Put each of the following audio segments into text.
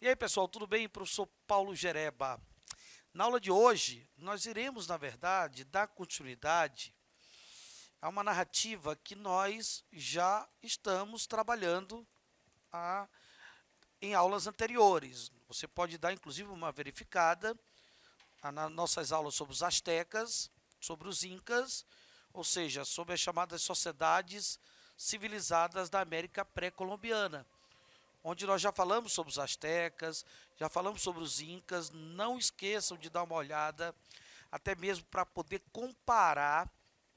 E aí, pessoal, tudo bem? Professor Paulo Gereba. Na aula de hoje, nós iremos, na verdade, dar continuidade a uma narrativa que nós já estamos trabalhando em aulas anteriores. Você pode dar, inclusive, uma verificada nas nossas aulas sobre os astecas, sobre os incas, ou seja, sobre as chamadas sociedades civilizadas da América pré-colombiana, onde nós já falamos sobre os astecas, já falamos sobre os incas. Não esqueçam de dar uma olhada, até mesmo para poder comparar,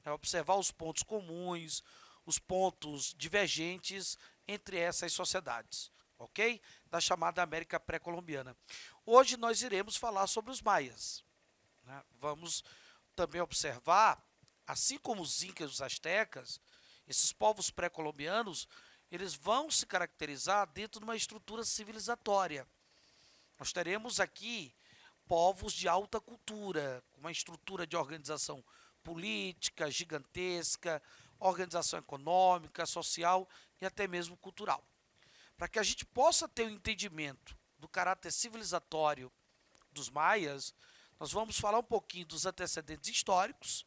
observar os pontos comuns, os pontos divergentes entre essas sociedades, ok? Da chamada América pré-colombiana. Hoje nós iremos falar sobre os maias, né? Vamos também observar, assim como os incas e os astecas, esses povos pré-colombianos, eles vão se caracterizar dentro de uma estrutura civilizatória. Nós teremos aqui povos de alta cultura, com uma estrutura de organização política gigantesca, organização econômica, social e até mesmo cultural. Para que a gente possa ter um entendimento do caráter civilizatório dos maias, nós vamos falar um pouquinho dos antecedentes históricos,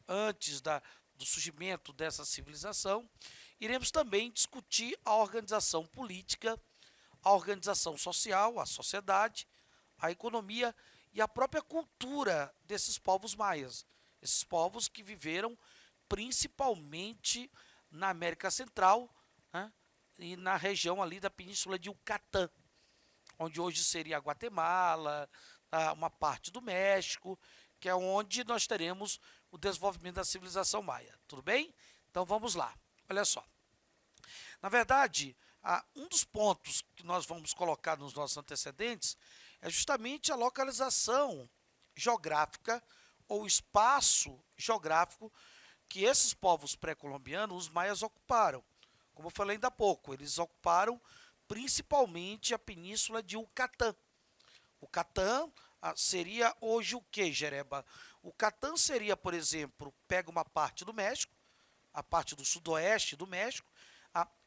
antes do surgimento dessa civilização. Iremos também discutir a organização política, a organização social, a sociedade, a economia e a própria cultura desses povos maias. Esses povos que viveram principalmente na América Central, né, e na região ali da Península de Yucatán, onde hoje seria a Guatemala, uma parte do México, que é onde nós teremos o desenvolvimento da civilização maia. Tudo bem? Então vamos lá. Olha só. Na verdade, um dos pontos que nós vamos colocar nos nossos antecedentes é justamente a localização geográfica ou espaço geográfico que esses povos pré-colombianos, os maias, ocuparam. Como eu falei ainda há pouco, eles ocuparam principalmente a península de Yucatán. O Yucatán seria hoje o que, Gereba? O Yucatán seria, por exemplo, pega uma parte do México, a parte do sudoeste do México,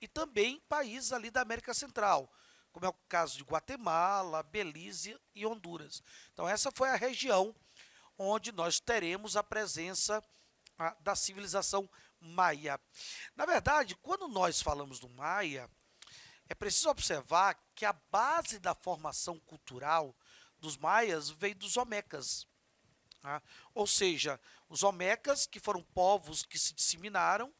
e também países ali da América Central, como é o caso de Guatemala, Belize e Honduras. Então essa foi a região onde nós teremos a presença da civilização maia. Na verdade, quando nós falamos do maia, é preciso observar que a base da formação cultural dos maias veio dos olmecas. Ou seja, os olmecas, que foram povos que se disseminaram,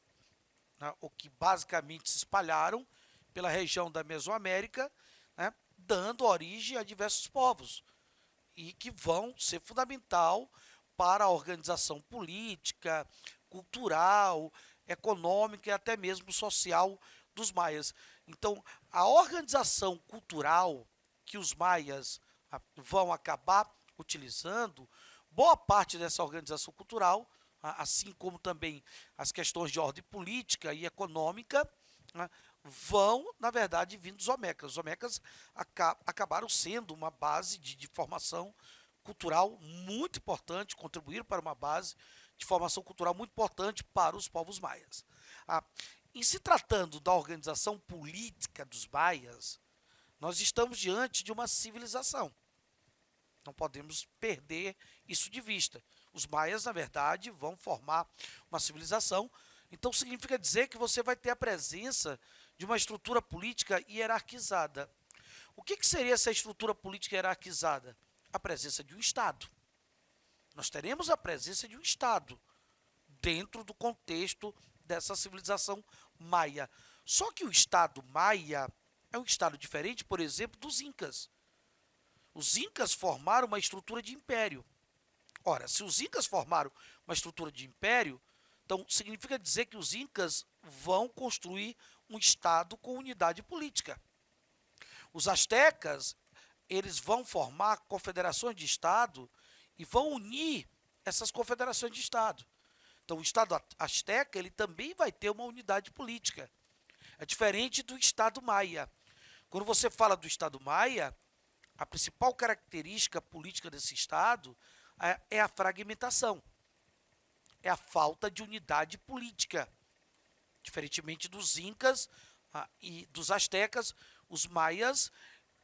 ou que basicamente se espalharam pela região da Mesoamérica, dando origem a diversos povos, e que vão ser fundamental para a organização política, cultural, econômica e até mesmo social dos maias. Então, a organização cultural que os maias vão acabar utilizando, boa parte dessa organização cultural, assim como também as questões de ordem política e econômica, vão, na verdade, vindo dos olmecas. Os olmecas acabaram sendo uma base de formação cultural muito importante, contribuíram para uma base de formação cultural muito importante para os povos maias. Em se tratando da organização política dos maias, nós estamos diante de uma civilização. Não podemos perder isso de vista. Os maias, na verdade, vão formar uma civilização. Então, significa dizer que você vai ter a presença de uma estrutura política hierarquizada. O que seria essa estrutura política hierarquizada? A presença de um Estado. Nós teremos a presença de um Estado dentro do contexto dessa civilização maia. Só que o Estado maia é um Estado diferente, por exemplo, dos incas. Os incas formaram uma estrutura de império. Ora, se os incas formaram uma estrutura de império, então significa dizer que os incas vão construir um Estado com unidade política. Os astecas, eles vão formar confederações de Estado e vão unir essas confederações de Estado. Então, o Estado asteca, ele também vai ter uma unidade política. É diferente do Estado maia. Quando você fala do Estado maia, a principal característica política desse Estado é a fragmentação, é a falta de unidade política. Diferentemente dos incas e dos astecas, os maias,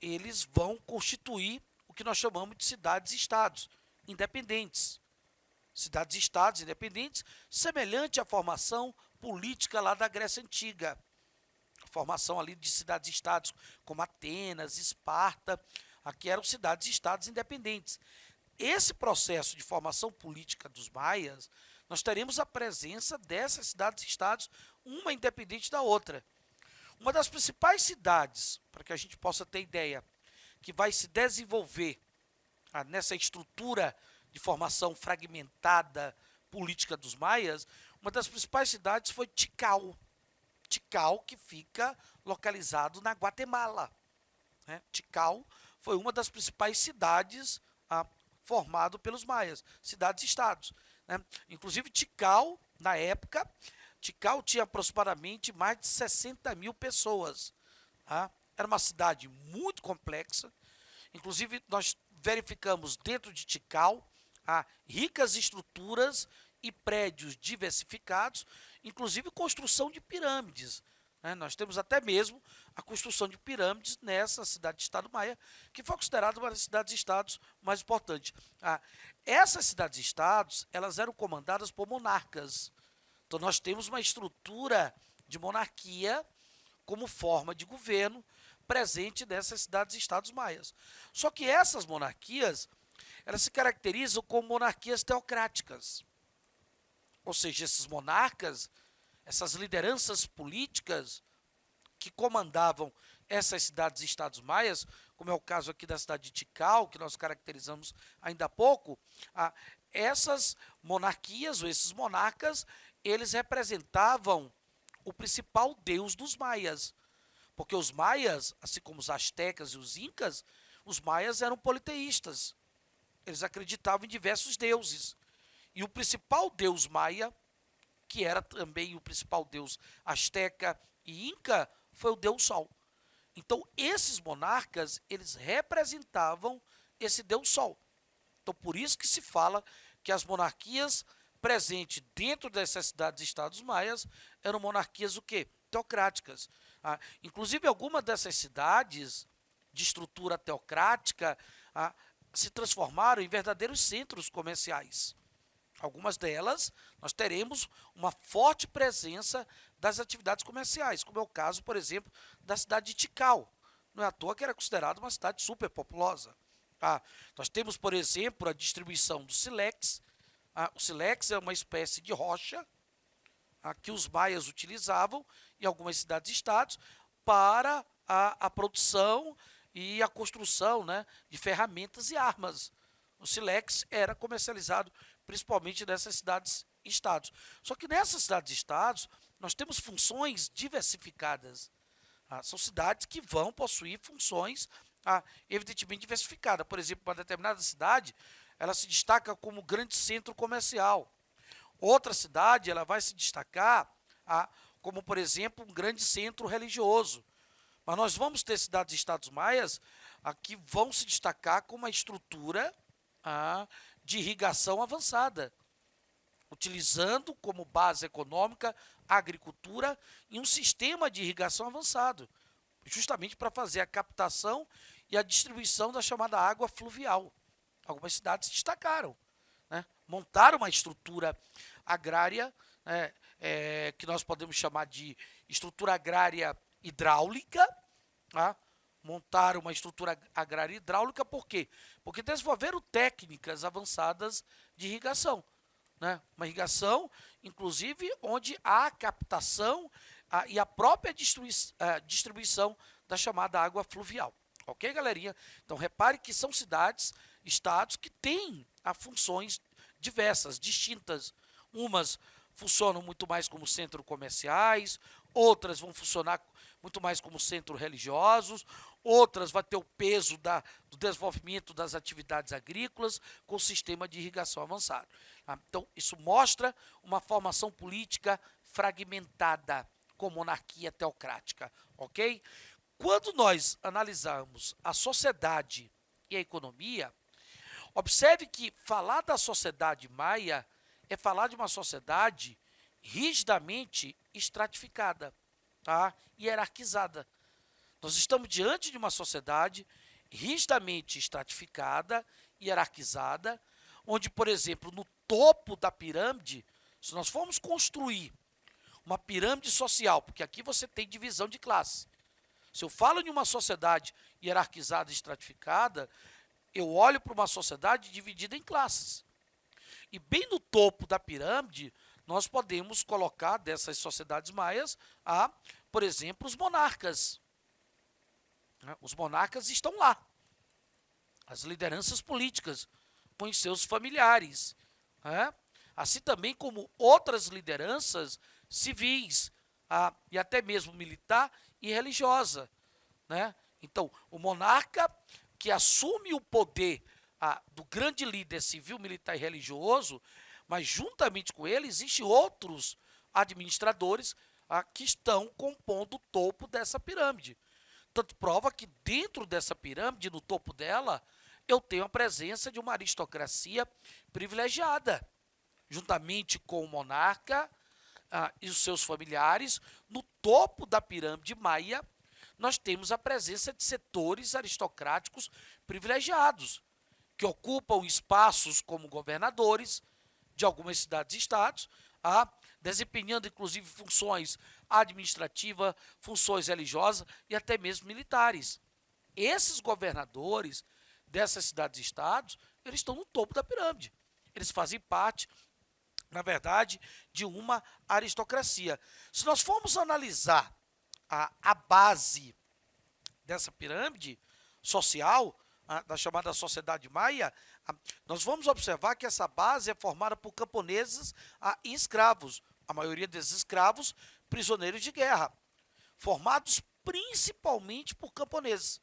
eles vão constituir o que nós chamamos de cidades-estados independentes. Cidades-estados independentes, semelhante à formação política lá da Grécia Antiga. A formação ali de cidades-estados como Atenas, Esparta, aqui eram cidades-estados independentes. Esse processo de formação política dos maias, nós teremos a presença dessas cidades-estados, uma independente da outra. Uma das principais cidades, para que a gente possa ter ideia, que vai se desenvolver nessa estrutura de formação fragmentada política dos maias, uma das principais cidades foi Tikal. Tikal, que fica localizado na Guatemala. Tikal foi uma das principais cidades formado pelos maias, cidades-estados. Inclusive Tikal, na época, Tikal tinha aproximadamente mais de 60 mil pessoas. Era uma cidade muito complexa. Inclusive, nós verificamos dentro de Tikal ricas estruturas e prédios diversificados, inclusive construção de pirâmides. Nós temos até mesmo a construção de pirâmides nessa cidade-estado maia, que foi considerada uma das cidades-estados mais importantes. Essas cidades-estados, elas eram comandadas por monarcas. Então, nós temos uma estrutura de monarquia como forma de governo presente nessas cidades-estados maias. Só que essas monarquias, elas se caracterizam como monarquias teocráticas. Ou seja, esses monarcas, essas lideranças políticas que comandavam essas cidades-estados maias, como é o caso aqui da cidade de Tikal, que nós caracterizamos ainda há pouco, essas monarquias ou esses monarcas, eles representavam o principal deus dos maias. Porque os maias, assim como os astecas e os incas, os maias eram politeístas. Eles acreditavam em diversos deuses. E o principal deus maia, que era também o principal deus asteca e inca, foi o deus Sol. Então, esses monarcas, eles representavam esse deus Sol. Então, por isso que se fala que as monarquias presentes dentro dessas cidades-estados maias eram monarquias o quê? Teocráticas. Inclusive, algumas dessas cidades de estrutura teocrática se transformaram em verdadeiros centros comerciais. Algumas delas, nós teremos uma forte presença das atividades comerciais, como é o caso, por exemplo, da cidade de Tikal. Não é à toa que era considerada uma cidade super populosa. Nós temos, por exemplo, a distribuição do sílex. O sílex é uma espécie de rocha que os maias utilizavam em algumas cidades-estados para a produção e a construção, de ferramentas e armas. O sílex era comercializado principalmente nessas cidades-estados. Só que nessas cidades-estados, nós temos funções diversificadas. São cidades que vão possuir funções evidentemente diversificadas. Por exemplo, uma determinada cidade, ela se destaca como grande centro comercial. Outra cidade, ela vai se destacar como, por exemplo, um grande centro religioso. Mas nós vamos ter cidades-estados maias que vão se destacar com uma estrutura de irrigação avançada, utilizando como base econômica a agricultura e um sistema de irrigação avançado, justamente para fazer a captação e a distribuição da chamada água fluvial. Algumas cidades se destacaram, montaram uma estrutura agrária, que nós podemos chamar de estrutura agrária hidráulica, montaram uma estrutura agrária hidráulica, por quê? Porque desenvolveram técnicas avançadas de irrigação. Uma irrigação, inclusive, onde há a captação e a própria distribuição da chamada água fluvial. Ok, galerinha? Então, repare que são cidades, estados que têm funções diversas, distintas. Umas funcionam muito mais como centros comerciais, outras vão funcionar muito mais como centros religiosos, outras vão ter o peso do desenvolvimento das atividades agrícolas com sistema de irrigação avançado. Então, isso mostra uma formação política fragmentada, com monarquia teocrática, ok? Quando nós analisarmos a sociedade e a economia, observe que falar da sociedade maia é falar de uma sociedade rigidamente estratificada, tá? Hierarquizada. Nós estamos diante de uma sociedade rigidamente estratificada, hierarquizada, onde, por exemplo, no topo da pirâmide, se nós formos construir uma pirâmide social, porque aqui você tem divisão de classe. Se eu falo de uma sociedade hierarquizada e estratificada, eu olho para uma sociedade dividida em classes. E bem no topo da pirâmide, nós podemos colocar dessas sociedades maias, por exemplo, os monarcas. Os monarcas estão lá. As lideranças políticas, com os seus familiares. Assim também como outras lideranças civis, e até mesmo militar e religiosa. Então, o monarca que assume o poder do grande líder civil, militar e religioso, mas juntamente com ele existem outros administradores que estão compondo o topo dessa pirâmide. Tanto prova que dentro dessa pirâmide, no topo dela, eu tenho a presença de uma aristocracia privilegiada, juntamente com o monarca e os seus familiares. No topo da pirâmide maia, nós temos a presença de setores aristocráticos privilegiados, que ocupam espaços como governadores de algumas cidades e estados, desempenhando inclusive funções administrativas, funções religiosas e até mesmo militares. Esses governadores dessas cidades e estados, eles estão no topo da pirâmide. Eles fazem parte, na verdade, de uma aristocracia. Se nós formos analisar a base dessa pirâmide social, da chamada sociedade maia, nós vamos observar que essa base é formada por camponeses e escravos, a maioria desses escravos prisioneiros de guerra, formados principalmente por camponeses,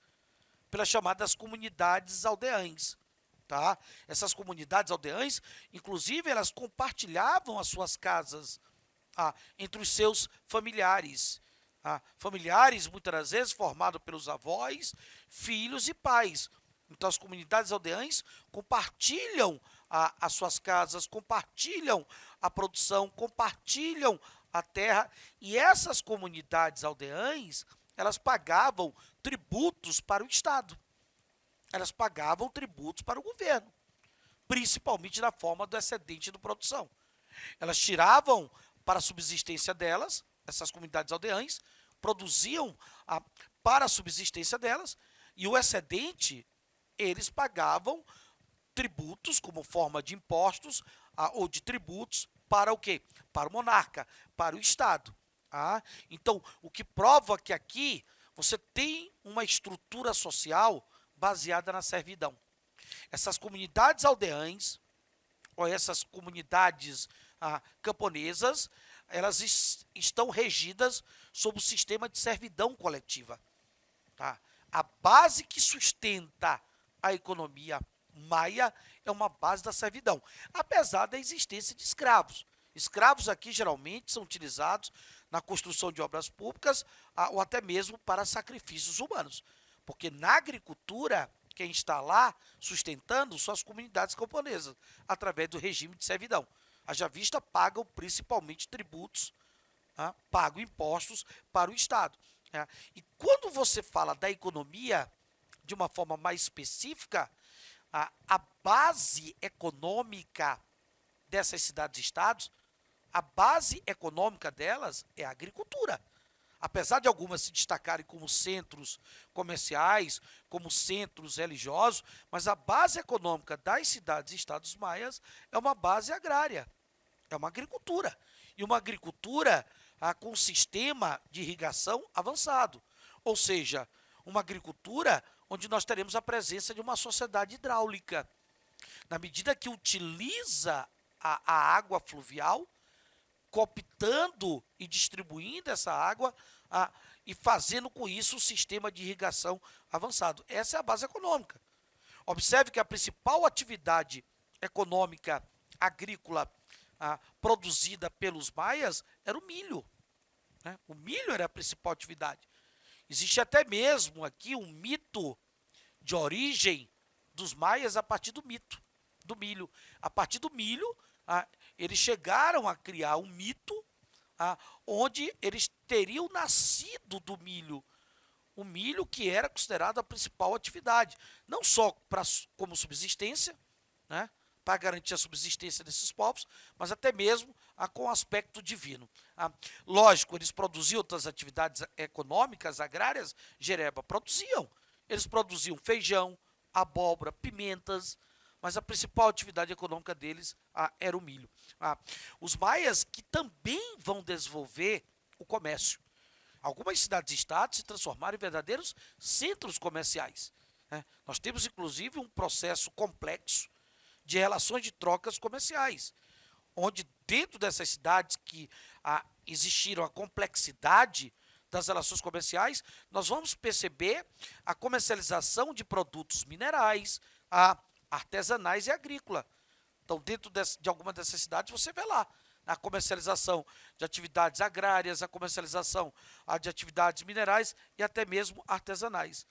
pelas chamadas comunidades aldeãs. Tá? Essas comunidades aldeãs, inclusive, elas compartilhavam as suas casas entre os seus familiares. Familiares, muitas das vezes, formados pelos avós, filhos e pais. Então, as comunidades aldeãs compartilham as suas casas, compartilham a produção, compartilham a terra. E essas comunidades aldeãs, elas pagavam tributos para o Estado. Elas pagavam tributos para o governo, principalmente na forma do excedente de produção. Elas tiravam para a subsistência delas, essas comunidades aldeãs, produziam para a subsistência delas, e o excedente, eles pagavam tributos como forma de impostos ou de tributos para o quê? Para o monarca, para o Estado. Então, o que prova que aqui você tem uma estrutura social baseada na servidão. Essas comunidades aldeãs, ou essas comunidades camponesas, elas estão regidas sob o sistema de servidão coletiva. A base que sustenta a economia maia é uma base da servidão, apesar da existência de escravos. Escravos aqui geralmente são utilizados na construção de obras públicas ou até mesmo para sacrifícios humanos, porque na agricultura quem está lá sustentando são as comunidades camponesas, através do regime de servidão. Haja vista, pagam principalmente tributos, pagam impostos para o Estado. E quando você fala da economia de uma forma mais específica, a base econômica dessas cidades e estados, a base econômica delas é a agricultura. Apesar de algumas se destacarem como centros comerciais, como centros religiosos, mas a base econômica das cidades e estados maias é uma base agrária, é uma agricultura. E uma agricultura com sistema de irrigação avançado, ou seja, uma agricultura onde nós teremos a presença de uma sociedade hidráulica. Na medida que utiliza a água fluvial, cooptando e distribuindo essa água e fazendo com isso um sistema de irrigação avançado. Essa é a base econômica. Observe que a principal atividade econômica agrícola produzida pelos maias era o milho. O milho era a principal atividade. Existe até mesmo aqui um mito de origem dos maias a partir do mito, do milho. A partir do milho, eles chegaram a criar um mito onde eles teriam nascido do milho. O milho que era considerado a principal atividade, não só como subsistência, né, para garantir a subsistência desses povos, mas até mesmo com aspecto divino. Lógico, eles produziam outras atividades econômicas, agrárias, Jereba, produziam. Eles produziam feijão, abóbora, pimentas, mas a principal atividade econômica deles era o milho. Os maias que também vão desenvolver o comércio. Algumas cidades-estados se transformaram em verdadeiros centros comerciais. Nós temos, inclusive, um processo complexo de relações de trocas comerciais, onde dentro dessas cidades que existiram a complexidade das relações comerciais, nós vamos perceber a comercialização de produtos minerais, artesanais e agrícola. Então, dentro de alguma dessas cidades, você vê lá a comercialização de atividades agrárias, a comercialização de atividades minerais e até mesmo artesanais.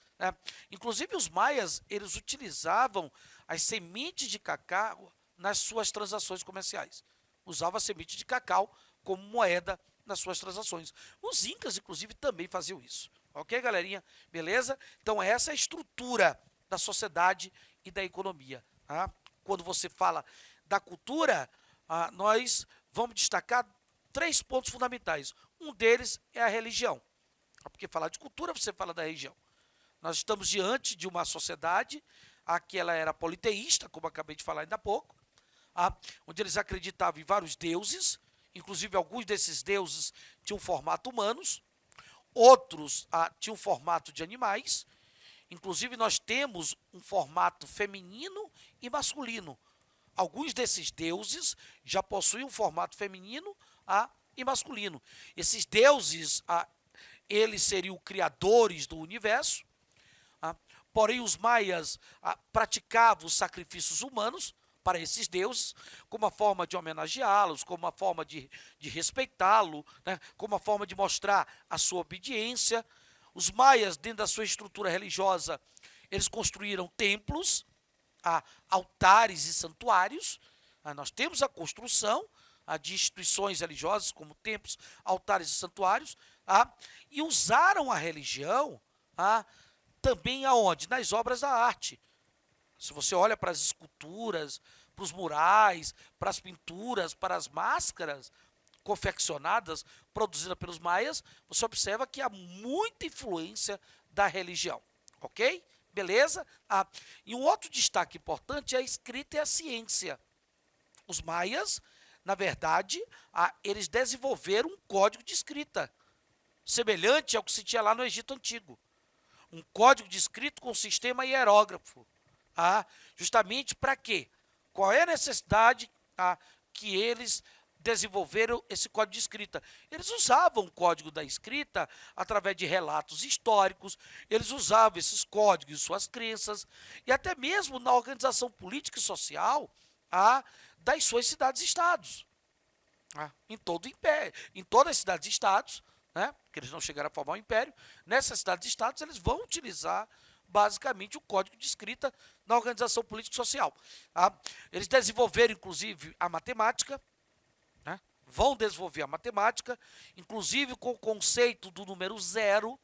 Inclusive, os maias, eles utilizavam as sementes de cacau nas suas transações comerciais. Usavam a semente de cacau como moeda nas suas transações. Os incas, inclusive, também faziam isso. Ok, galerinha? Beleza? Então, essa é a estrutura da sociedade e da economia. Quando você fala da cultura, nós vamos destacar 3 pontos fundamentais. Um deles é a religião. Porque falar de cultura, você fala da religião. Nós estamos diante de uma sociedade que ela era politeísta, como acabei de falar ainda há pouco, onde eles acreditavam em vários deuses, inclusive alguns desses deuses tinham formato humanos, outros tinham formato de animais, inclusive nós temos um formato feminino e masculino. Alguns desses deuses já possuem um formato feminino e masculino. Esses deuses, eles seriam criadores do universo, porém os maias praticavam os sacrifícios humanos para esses deuses, como uma forma de homenageá-los, como uma forma de respeitá-lo, né, como uma forma de mostrar a sua obediência. Os maias, dentro da sua estrutura religiosa, eles construíram templos, altares e santuários. Nós temos a construção de instituições religiosas, como templos, altares e santuários, e usaram a religião também aonde? Nas obras da arte. Se você olha para as esculturas, para os murais, para as pinturas, para as máscaras confeccionadas, produzidas pelos maias, você observa que há muita influência da religião. Ok? Beleza? E um outro destaque importante é a escrita e a ciência. Os maias, na verdade, eles desenvolveram um código de escrita, semelhante ao que se tinha lá no Egito Antigo. Um código de escrita com sistema hierógrafo. Justamente para quê? Qual é a necessidade que eles desenvolveram esse código de escrita? Eles usavam o código da escrita através de relatos históricos, eles usavam esses códigos, suas crenças, e até mesmo na organização política e social das suas cidades-estados. Em todo o império, em todas as cidades-estados, né, porque eles não chegaram a formar um império, nessas cidades-estados eles vão utilizar basicamente o código de escrita na organização política e social. Eles desenvolveram, inclusive, a matemática, né? Vão desenvolver a matemática, inclusive com o conceito do número zero,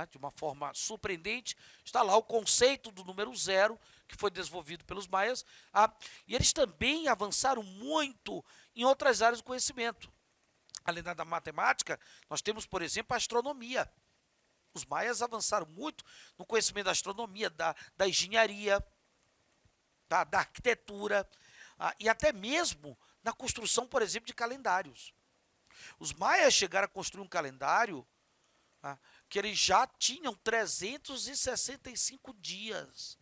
de uma forma surpreendente. Está lá o conceito do número zero, que foi desenvolvido pelos maias, e eles também avançaram muito em outras áreas do conhecimento. Além da matemática, nós temos, por exemplo, a astronomia. Os maias avançaram muito no conhecimento da astronomia, da engenharia, da arquitetura, e até mesmo na construção, por exemplo, de calendários. Os maias chegaram a construir um calendário que eles já tinham 365 dias.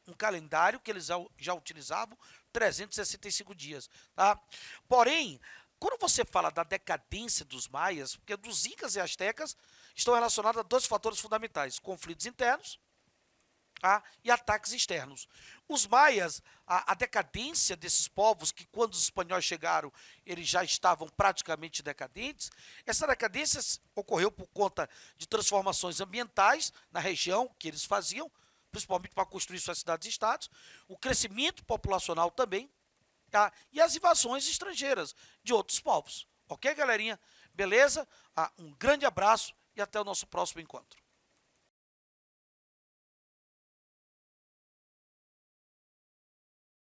Um calendário que eles já utilizavam 365 dias. Porém, quando você fala da decadência dos maias, porque dos incas e astecas estão relacionados a 2 fatores fundamentais: conflitos internos e ataques externos. Os maias, a decadência desses povos, que quando os espanhóis chegaram, eles já estavam praticamente decadentes, essa decadência ocorreu por conta de transformações ambientais na região que eles faziam, principalmente para construir suas cidades e estados, o crescimento populacional também, tá? E as invasões estrangeiras de outros povos. Ok, galerinha? Beleza? Um grande abraço e até o nosso próximo encontro.